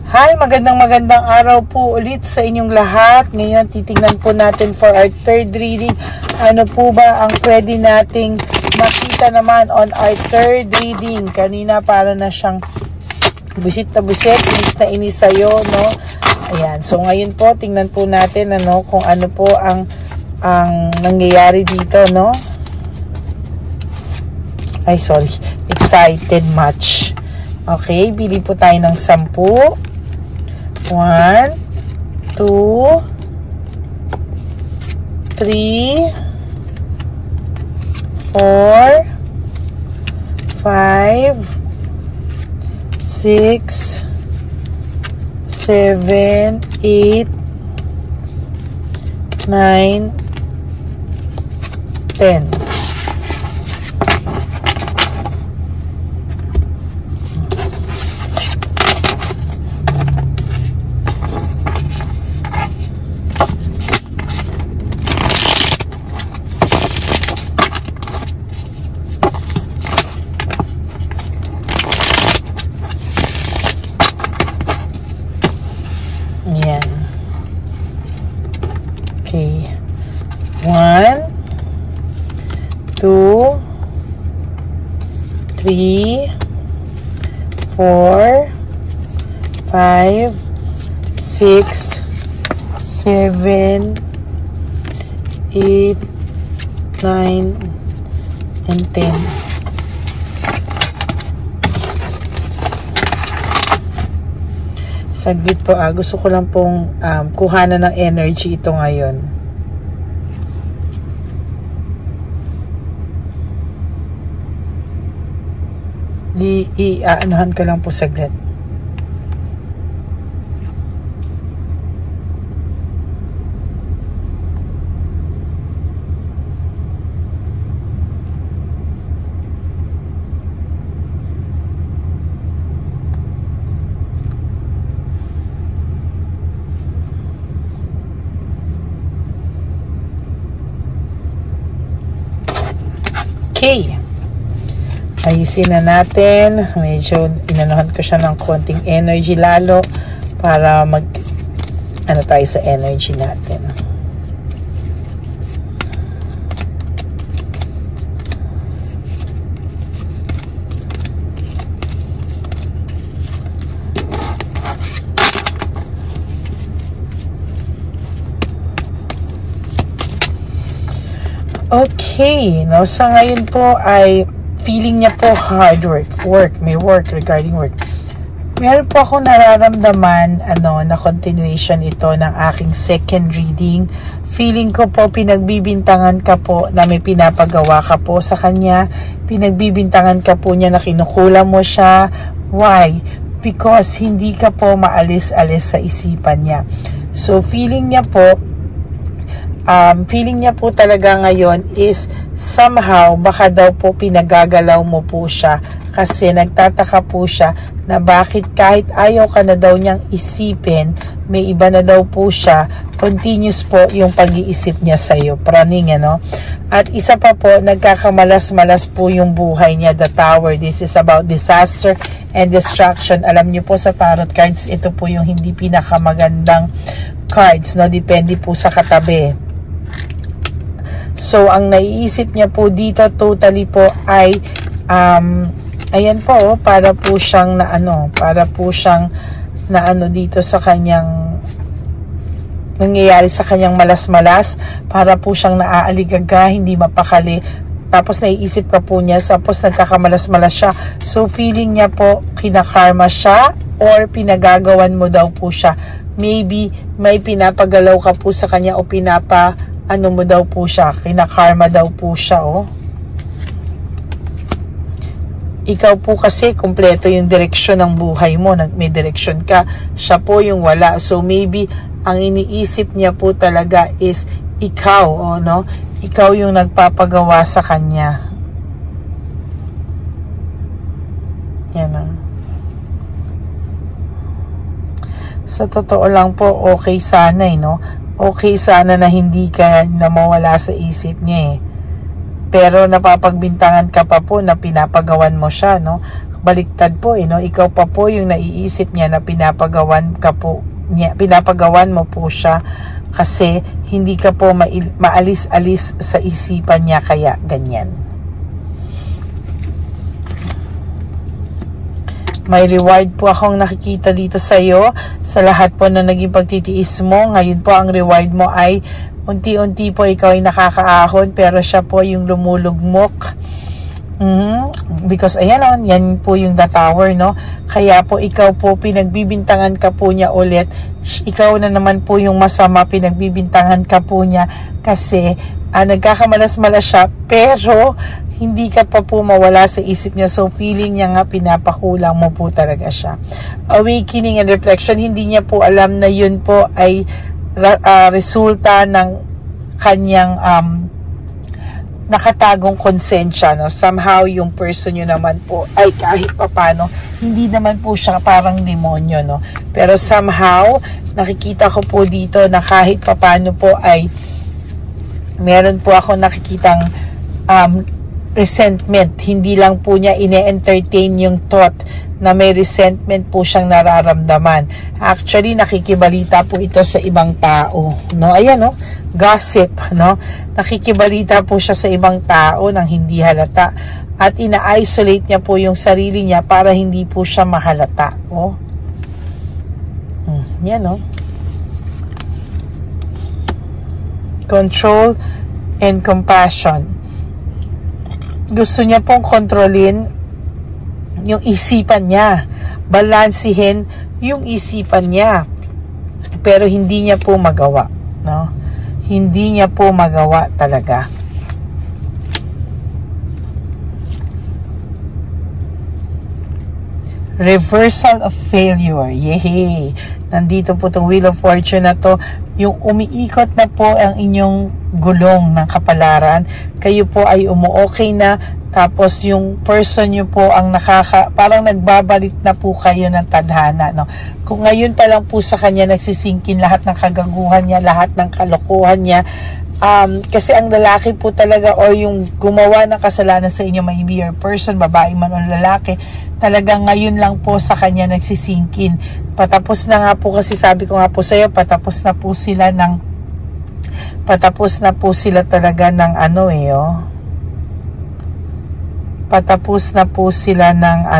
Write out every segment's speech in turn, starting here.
Hi, magandang araw po ulit sa inyong lahat. Ngayon, titingnan po natin for our third reading. Ano po ba ang pwede nating makita naman on our third reading? Kanina para na siyang busit na busit, inis na inis sa'yo, no? Ayan, so ngayon po, tingnan po natin kung ano po ang nangyayari dito, no? Ay, sorry. Excited much. Okay, bili po tayo ng 10. 1, 2, 3, 4, 5, 6, 7, 8, 9, 10. Ayan. Okay. 1, 2, 3, 4, 5, 6, 7, 8, 9, and 10. Saglit po, gusto ko lang pong kuhanan ng energy ito ngayon. Aanahan ko lang po saglit. Okay. Ayusin na natin. Medyo inanuhan ko siya ng konting energy lalo para tayo sa energy natin. Okay, no? Sa ngayon po ay feeling niya po hard work. May work regarding work. Meron po ako nararamdaman na continuation ito ng aking second reading. Feeling ko po pinagbibintangan ka po na may pinapagawa ka po sa kanya. Pinagbibintangan ka po niya na kinukulam mo siya. Why? Because hindi ka po maalis-alis sa isipan niya. So feeling niya po talaga ngayon is somehow baka daw po pinagagalaw mo po siya kasi nagtataka po siya na bakit kahit ayaw ka na daw niyang isipin, may iba na daw po siya, continuous po yung pag-iisip niya sa'yo. Praning, At isa pa po, nagkakamalas-malas po yung buhay niya, the Tower. This is about disaster and destruction. Alam niyo po sa tarot cards, ito po yung hindi pinakamagandang cards, no? Depende po sa katabi. So, ang naiisip niya po dito totally po ay ayan po, para po siyang dito sa kanyang nangyayari sa kanyang malas-malas, para po siyang naaaligaga, hindi mapakali. Tapos naiisip ka po niya, tapos nagkakamalas-malas siya. So, feeling niya po kinakarma siya or pinagagawan mo daw po siya. Maybe may pinapagalaw ka po sa kanya o mo daw po siya, kinakarma daw po siya, Ikaw po kasi, kumpleto yung direksyon ng buhay mo, may direksyon ka, siya po yung wala. So maybe, ang iniisip niya po talaga is, ikaw, Ikaw yung nagpapagawa sa kanya. Yan Sa totoo lang po, okay sana, Okay sana na hindi ka na mawala sa isip niya Pero napapagbintangan ka pa po na pinapagawan mo siya, baliktad po, no? Ikaw pa po yung naiisip niya na pinapagawan mo po siya kasi hindi ka po maalis-alis sa isipan niya, kaya ganyan. May reward po akong nakikita dito sa iyo sa lahat po na naging pagtitiis mo. Ngayon po ang reward mo ay unti-unti po ikaw ay nakakaahon, pero siya po yung lumulugmok. Because ayan o, yan po yung the tower, no? Kaya po ikaw po, pinagbibintangan ka po niya ulit. Ikaw na naman po yung masama, pinagbibintangan ka po niya kasi nagkakamalas-malas siya, pero hindi ka pa po mawala sa isip niya. So feeling niya nga pinapakulang mo po talaga siya. Awakening and reflection, hindi niya po alam na yun po ay resulta ng kanyang nakatagong konsensya, no? Somehow yung person nyo naman po ay kahit papano hindi naman po siya parang demonyo, no? Pero somehow nakikita ko po dito na kahit papano po ay meron po ako nakikitang resentment. Hindi lang po niya ine-entertain yung thought na may resentment po siyang nararamdaman. Actually, nakikibalita po ito sa ibang tao, no? Ayan, no? Gossip, no? Nakikibalita po siya sa ibang tao nang hindi halata at ina-isolate niya po yung sarili niya para hindi po siya mahalata. Oh. Yan, no? Control and compassion. Gusto niya pong kontrolin yung isipan niya, balansihin yung isipan niya, pero hindi niya po magawa, no? Hindi niya po magawa talaga. Reversal of failure. Yehey! Nandito po itong Wheel of Fortune na to. Yung umiikot na po ang inyong gulong ng kapalaran. Kayo po ay umuokay na. Tapos yung person nyo po ang parang nagbabalik na po kayo ng tadhana, no? Kung ngayon pa lang po sa kanya nagsisingkin lahat ng kagaguhan niya, lahat ng kalokohan niya. Kasi ang lalaki po talaga or yung gumawa ng kasalanan sa inyo, maybe your person, babae man o lalaki, talagang ngayon lang po sa kanya nagsisingkin. Patapos na nga po, kasi sabi ko nga po sa iyo, patapos na po sila talaga ng patapos na po sila ng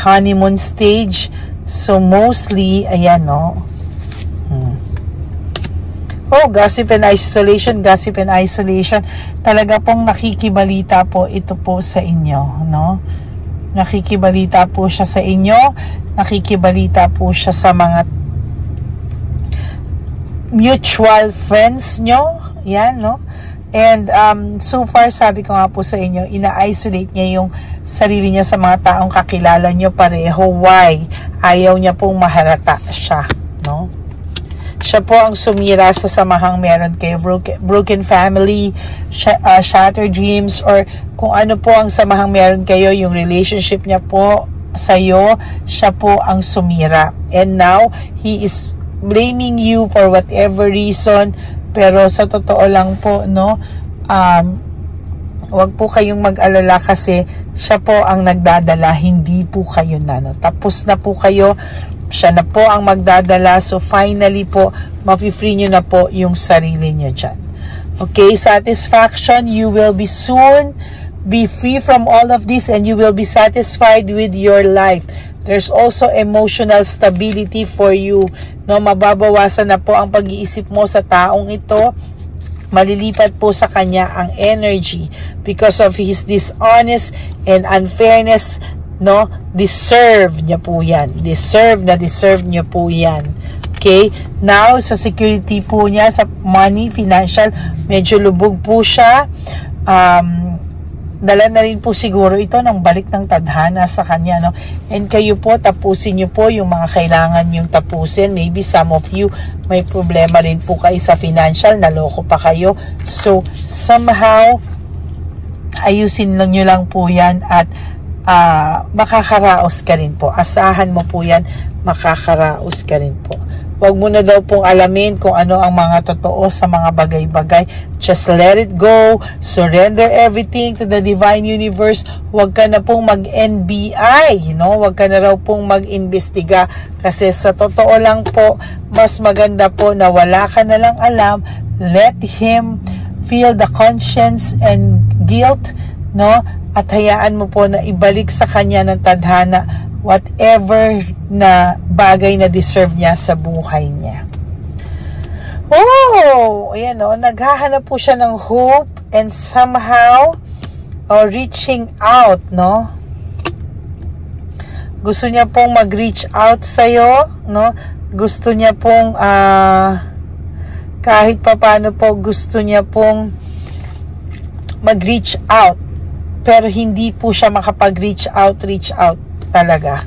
honeymoon stage. So mostly, ayan, no? Oh, gossip and isolation. Talaga pong nakikibalita po ito po sa inyo, no? Nakikibalita po siya sa inyo. Nakikibalita po siya sa mga mutual friends nyo. Yan, no? And so far, sabi ko nga po sa inyo, ina-isolate niya yung sarili niya sa mga taong kakilala nyo pareho. Why? Ayaw niya pong mahalata siya, no? Siya po ang sumira sa samahang meron kayo. Broken family, shattered dreams, or kung ano po ang samahang meron kayo, yung relationship niya po sa'yo, siya po ang sumira. And now, he is blaming you for whatever reason. Pero sa totoo lang po, no, wag po kayong mag-alala kasi siya po ang nagdadala, hindi po kayo na, no? Tapos na po kayo, siya na po ang magdadala. So finally po, mapi-free nyo na po yung sarili nyo dyan. Okay, satisfaction, you will be soon be free from all of this and you will be satisfied with your life. There's also emotional stability for you, no? Mababawasan na po ang pag-iisip mo sa taong ito. Malilipat po sa kanya ang energy because of his dishonest and unfairness, no? Deserve niya po yan. Deserve niya po yan. Okay? Now, sa security po niya, sa money, financial, medyo lubog po siya. Dala na rin po siguro ito ng balik ng tadhana sa kanya, no? And kayo po, tapusin nyo po yung mga kailangan yung tapusin. Maybe some of you may problema rin po kayo sa financial, naloko pa kayo. So, somehow, ayusin nyo lang po yan at makakaraos ka rin po. Asahan mo po yan, makakaraos ka rin po. Huwag mo na daw pong alamin kung ano ang mga totoo sa mga bagay-bagay. Just let it go. Surrender everything to the divine universe. Huwag ka na pong mag-NBI, no? Huwag ka na raw pong mag-imbestiga. Kasi sa totoo lang po, mas maganda po na wala ka na lang alam. Let Him feel the conscience and guilt, no? At hayaan mo po na ibalik sa Kanya ng tadhana whatever na bagay na deserve niya sa buhay niya. Oh, ayan o, naghahanap po siya ng hope and somehow reaching out, no? Gusto niya pong mag-reach out sa'yo, no? Gusto niya pong kahit papano po gusto niya pong mag-reach out, pero hindi po siya makapag-reach out talaga.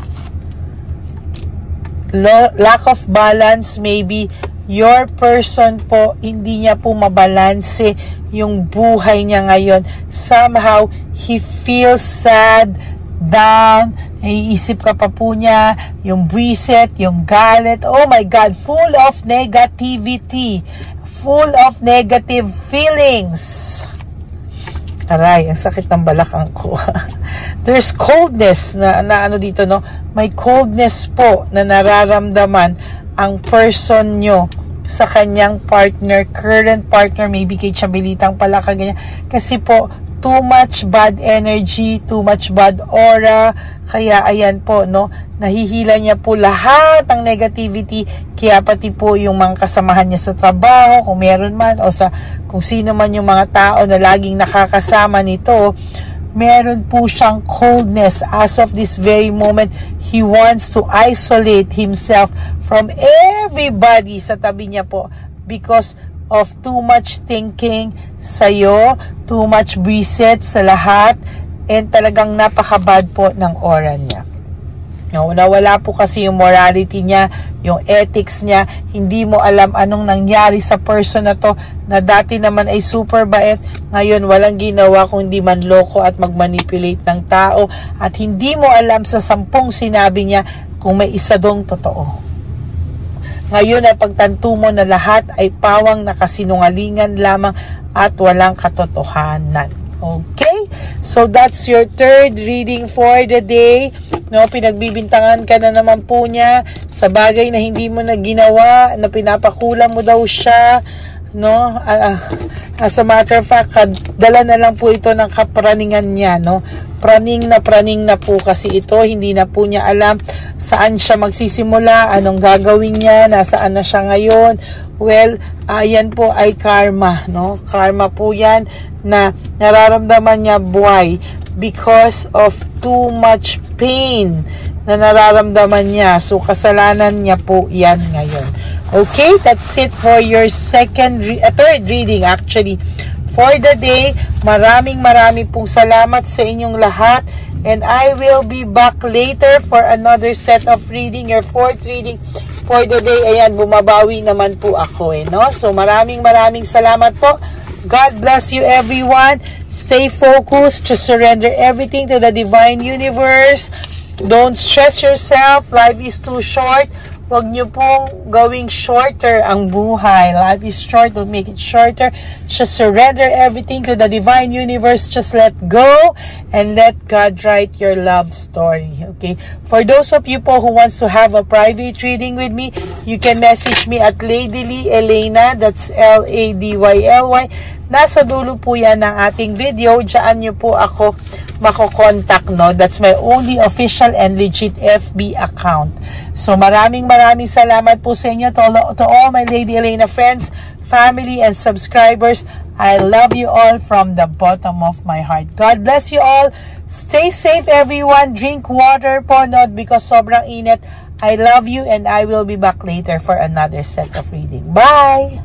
Lack of balance, maybe your person po, hindi niya po mabalanse yung buhay niya ngayon. Somehow, he feels sad, down, naiisip ka pa po niya, yung buwiset, yung galit, oh my God, full of negativity, full of negative feelings. Aray, ang sakit ng balakang ko. There's coldness na ano dito, no? May coldness po na nararamdaman ang person nyo sa kanyang partner, current partner, maybe kay Chabilitang pala kaganyan. Kasi po, too much bad energy, too much bad aura. Kaya ayan po, no, nahihila niya po lahat ng negativity. Kaya pati po yung mga kasamahan niya sa trabaho, kung meron man, o sa kung sino man yung mga tao na laging nakakasama nito, meron po siyang coldness. As of this very moment, he wants to isolate himself from everybody sa tabi niya po because of too much thinking sa'yo, too much buwiset sa lahat, and talagang napakabad po ng aura niya. Nawala po kasi yung morality niya, yung ethics niya. Hindi mo alam anong nangyari sa person na to, na dati naman ay super bait, ngayon walang ginawa kundi manloko at magmanipulate ng tao, at hindi mo alam sa 10 sinabi niya kung may isa dong totoo. Ngayon ay pagtanto mo na lahat ay pawang nakasinungalingan lamang at walang katotohanan. Okay? So that's your third reading for the day. No, pinagbibintangan ka na naman po niya sa bagay na hindi mo na ginawa, na pinapakulang mo daw siya. No? As a matter of fact, dala na lang po ito ng kapraningan niya, no? Praning na po kasi ito, hindi na po niya alam saan siya magsisimula, anong gagawin niya, nasaan na siya ngayon. Well, yan po ay karma, no? Karma po yan na nararamdaman niya buhay because of too much pain na nararamdaman niya. So, kasalanan niya po yan ngayon. Okay, that's it for your third reading actually for the day. Maraming pong salamat sa inyong lahat, and I will be back later for another set of reading, your fourth reading for the day. Ayan, bumabawi naman po ako no? So maraming salamat po. God bless you everyone. Stay focused, just surrender everything to the divine universe. Don't stress yourself. Life is too short. Huwag nyo pong gawing shorter ang buhay. Life is short. Don't make it shorter. Just surrender everything to the divine universe. Just let go and let God write your love story. Okay? For those of you po who wants to have a private reading with me, you can message me at Lady Lee Elena. That's Ladyly. Nasa dulo po yan ng ating video. Diyan nyo po ako mako-contact, no? That's my only official and legit FB account. So maraming salamat po sa inyo, to all my Lady Elena friends, family, and subscribers. I love you all from the bottom of my heart. God bless you all. Stay safe everyone. Drink water po, not because sobrang init. I love you, and I will be back later for another set of reading. Bye!